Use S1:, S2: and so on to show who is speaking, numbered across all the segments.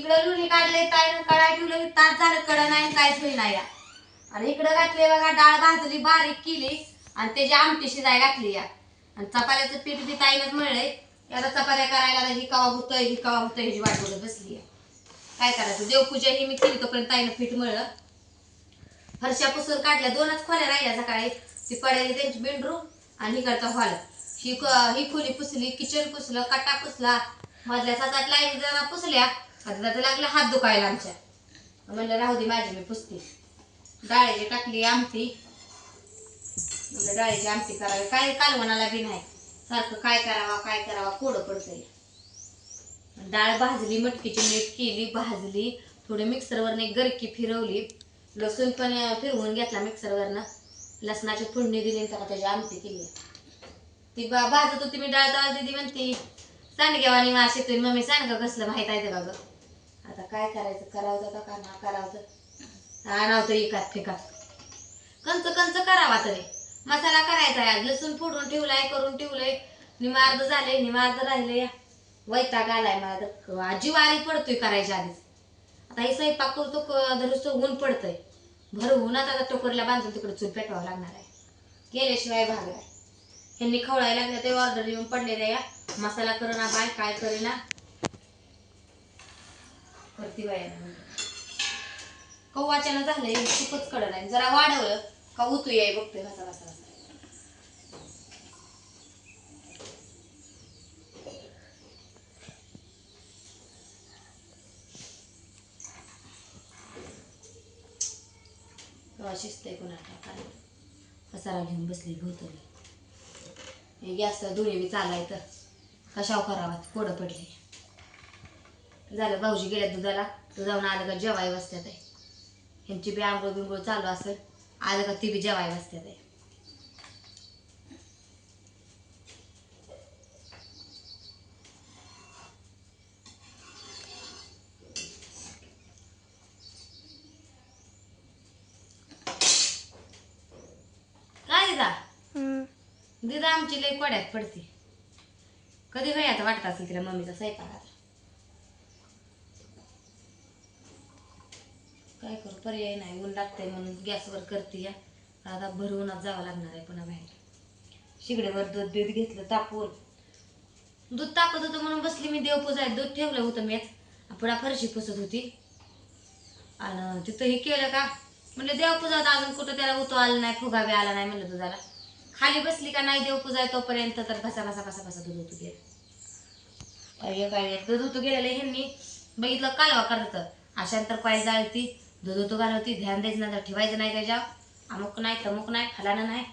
S1: इकडं लुणी काढले ताईनं कढाई ठेवलं तास झालं कडं नाही काहीच होईना या आणि इकडं घातले बघा डाळ भाजली बारीक केली आणि त्याची आमटी शिजाय घातली या आणि चपात्याचं पीठ बी ताईनच मळलंय याला चपात्या करायला ही कवा होतंय ह्याची वाट बघत बसली काय करायचं देवपूजा ही मी केली तोपर्यंत ताईनं पीठ मळलं फरशा पुसून काढल्या 2च खोल्या राहिल्या सकाळी ती पडायला त्यांची बेडरूम आणि इकडचा हॉल ही खोली पुसली किचन पुसलं कट्टा पुसला मधल्या 7-8 लाईन जरा पुसल्या आता लागलं हात दुखायला आमच्या म्हणलं राहू दे माझी मी पुसते डाळीची टाकली आमटी म्हणलं डाळीची आमटी करावी काय कालवणाला बी नाही सारखं काय करावा कोडं पडतंय डाळ भाजली मटकीची मीठ केली भाजली थोडी मिक्सरवरनं एक गरकी फिरवली लसूण पण फिरवून घेतला मिक्सरवरनं लसणाची फोडणी दिली का त्याची आमटी केली ती भाजत होती मी डाळ डाळ दिदी म्हणती सांडग्यावानी वास येतोय मम्मी सांडगं कसलं माहित आहे का ग आता काय करायचं करावं का ना करावं आणावतं एकात फेकात कंच करावा तरी मसाला करायचा आहे लसूण फोडून ठेवलाय करून ठेवलंय निमार्द झाले निमार्द राहिले वैताग आलाय मला जीवारी पडतोय करायच्या आधीच आता हे स्वयंपाक करतो नुसतं ऊन पडतंय भर उन्हात आता टोकरला बांधून तिकडे चूल पेटवावं लागणार आहे गेल्याशिवाय भाग आहे ह्यांनी खवळायला लागलं ते ऑर्डर येऊन पडलेल्या या मसाला करेना बाय काय करेना करती बाया कव्वाच्यानं झालंय खूपच कडन आहे जरा वाढवलं का उतू याय बघतोय घसा शिजतंय कुणाला पसारा घेऊन बसली भोवतली गॅस दोन्ही बी चालायचं कशावर करावा कोडं पडले झालं भाऊजी गेल्या दुधाला तू जाऊन आलं का जेवाय बसत्यात आहे ह्यांची बी आंघोळ बिंगोळ चालू असेल आलं का ती बी जेवाय बसत्यात आहे दिदा आमची लई कोड्यात पडते कधी वयाचा वाटत असेल तिला मम्मीचा स्वयंपाकाचा काय करू पर्याय नाही ऊन लागतंय म्हणून गॅसवर करते या आता भरवूनच जावं लागणार आहे पुन्हा बाहेर शिगड्यावर दूध घेतलं तापवून दूध तापत होतं म्हणून बसली मी देवपूजाय दूध ठेवलं होतं मी पुन्हा फरशी पुसत होती आणि तिथं हे केलं का म्हणलं देवपूजात अजून कुठं त्याला उतो आलं नाही फुगावे आला नाही म्हणलं दुधाला खाली बसली का नाही देवपूजा तोपर्यंत तर भसा दूध होतो गेलं काय दूध होतो गेलेलं ह्यांनी बघितलं कालवा करत अशांतर काय जाळती दूध होतो घालवती ध्यान द्यायचं नंतर ठेवायचं नाही त्याच्यावर अमुक नाही तमुक नाही फलानं नाही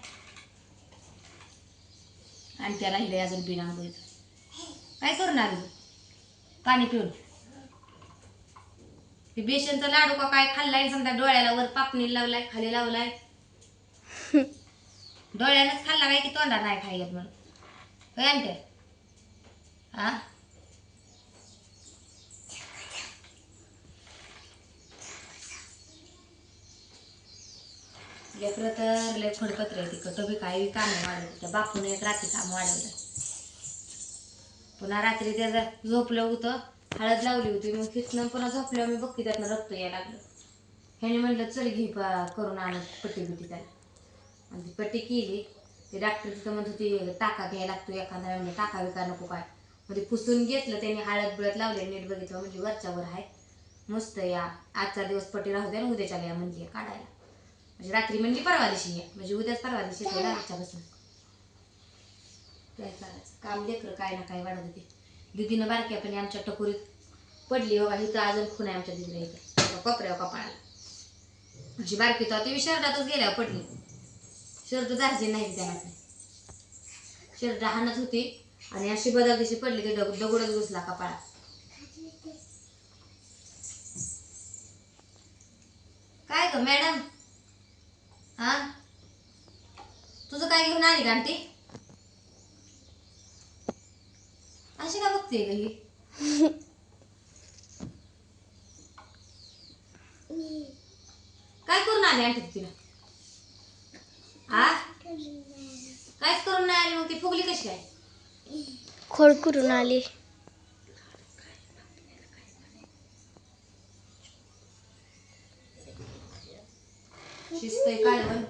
S1: आणि त्याला हिले अजून बिना काय करून आलं पाणी पिऊन ते बेसनचा लाडू का काय खाल्लाय समजा डोळ्याला वर पापणी लावलाय खाली लावलाय डोळ्यानंच खाल्ला काय की तोंडा नाही खायत म्हणून काय आणते हा लेकरं तर लय फडपत्र आहे तिकडं बी काही काम वाढवलं त्या बापून एक रात्री काम वाढवलं पुन्हा रात्री त्याचं झोपलं होतं हळद लावली होती मग तिथनं पुन्हा झोपल्यावर मी बघते त्यातनं रक्त यायला लागलं ह्याने म्हणलं चल घे करून आणत पट्टी बिट्टी त्याला आणि ती पट्टी केली ते डॉक्टर तिथं म्हणत होती टाका घ्यायला लागतो एखादा म्हणजे टाका विका नको काय म्हणजे पुसून घेतलं त्यांनी हळद बिळत लावले नीट बघितलं म्हणजे वरच्यावर आहे मस्त या आजचा दिवस पट्टी राहू द्या उद्याच्या या म्हणजे काढायला म्हणजे रात्री म्हणजे परवा दिवशी या म्हणजे उद्याच परवा दिवशी ठेवला आजच्यापासून काय करायचं काम लेकरं काय ना काय वाढत होते दिदीनं बारक्यापणे आमच्या टकोरीत पडली बघा इथं अजून खून आहे आमच्या दिदीला इथं कपड्यावर कपाळाला अशी बारकी तर ती शर्टातच गेल्यावर पडली शर्ट दार्जिन नाही त्यांना शर्ट हाणत होती आणि अशी बदल दिवशी पडली ते दगडच घुसला कपाळात काय ग मॅडम हा तुझं काय घेऊन आली का आंटी अशी का बघते ग ही काय करून आली आंटी तिला हा कायच करून नाही आली मग ती फुगली कशी काय
S2: खोड करून आली
S1: शिजतंय कालवण.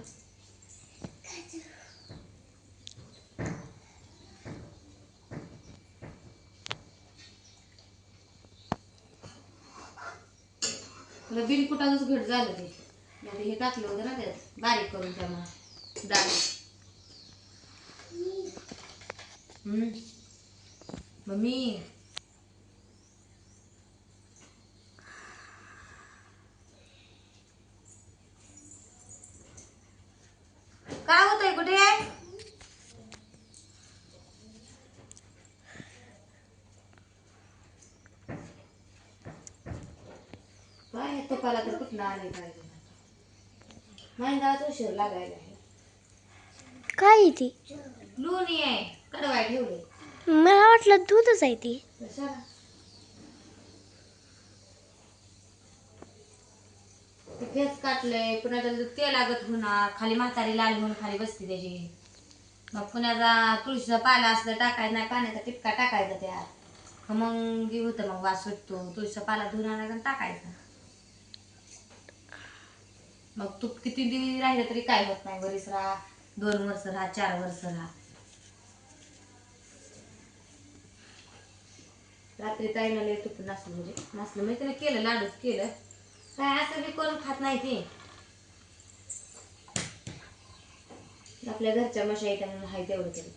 S1: बिन कुठाच घट झालं ते. नाही हे टाकलं होतं ना त्यात बारीक करून त्यामुळे डाळ. मम्मी काय होतंय कुठे काय तुपाला तर कुठं आले काय महिन्यात उशीर लागायला आहे.
S2: काय ती
S1: लोणी आहे कडवाय ठेवले.
S2: मला वाटलं दूधच आहे ती.
S1: फेस काटलंय पुन्हा त्याचं तेल लागत होणार खाली म्हातारी लाल म्हणून खाली बसते त्याची. मग पुण्याचा तुळशीचा पाला असलं टाकायचा नाही पाण्याचा टिपका टाकायचा त्यात मग होतं मग वास सुटतो. तुळशीचा पाला धुवून आणायचा टाकायचा. मग तूप किती दिवस राहिलं तरी काय होत नाही. बरीच राहा 2 वर्ष राहा 4 वर्ष राहा. रात्री ताईनं लय तूप नसलं म्हणजे त्यानं केलं लाडूच केलं काय असं बी करून खात नाही ते. आपल्या घरच्या म्हशी आहे त्यामुळे हाय तेवढं तरी.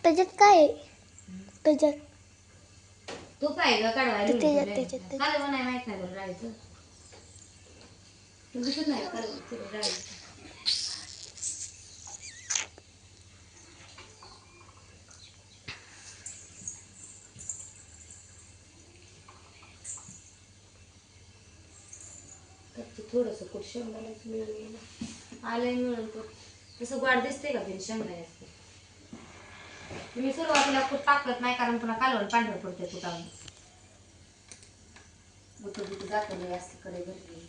S2: त्याच्यात काय आहे? त्याच्यात
S1: तूप आहे का काढवायला
S2: त्याच्यात
S1: कालवण नाही माहित नाही बरं राहायचं दिसत नाही कालवण राहायचं. थोडस कुठ शेंगदाण्याच मिळून आलंय मिळून तसं गोड दिसते का बिन शेंगदाण्याचं. मी सुरुवातीला खूप टाकत नाही कारण पुन्हा कालवण पांढरं पडते कुठावर गुट गुट दाखवले असते कडे भरली.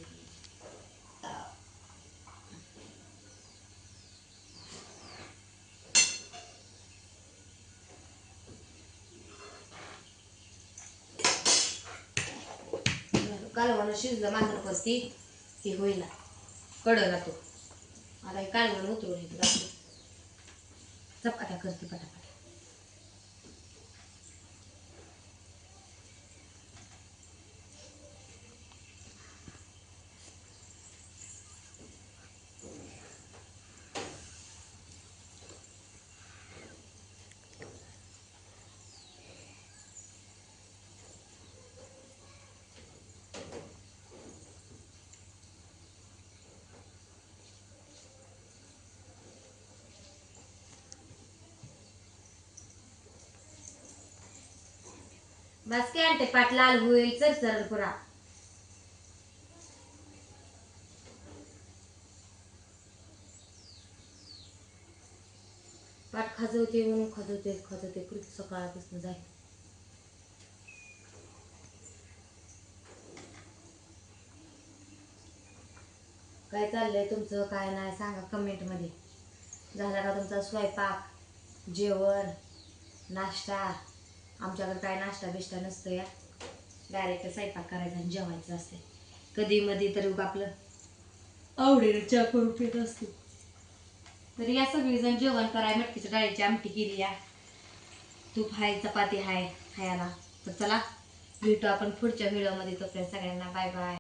S1: कालवण शिजलं माझं पस्ती हे होईना कडला तो आता हे कालवण उतरून येतो चपात्या करते पटापट. बस काय आणते पाट लाल होईल चरचर पुरा. पाट खाजवते म्हणून खाजवते पुढे सकाळपासून जाईल. काय चाललंय तुमचं काय नाही सांगा कमेंट मध्ये. झाला का तुमचा स्वयंपाक जेवण नाश्ता. आमच्याकडे काय नाश्ता बिष्टा नसतं या डायरेक्ट स्वयंपाक करायचा आणि जेवायचं असते. कधी मध्ये तरी आपलं आवडीने चहा करून पित असते. तरी या सगळीजण जेवण कराय मटकीच्या डाळीची आमटी केली या. तूप हाय चपाती हाय खायला. तर चला भेटू आपण पुढच्या व्हिडिओमध्ये. तोपर्यंत सगळ्यांना बाय बाय.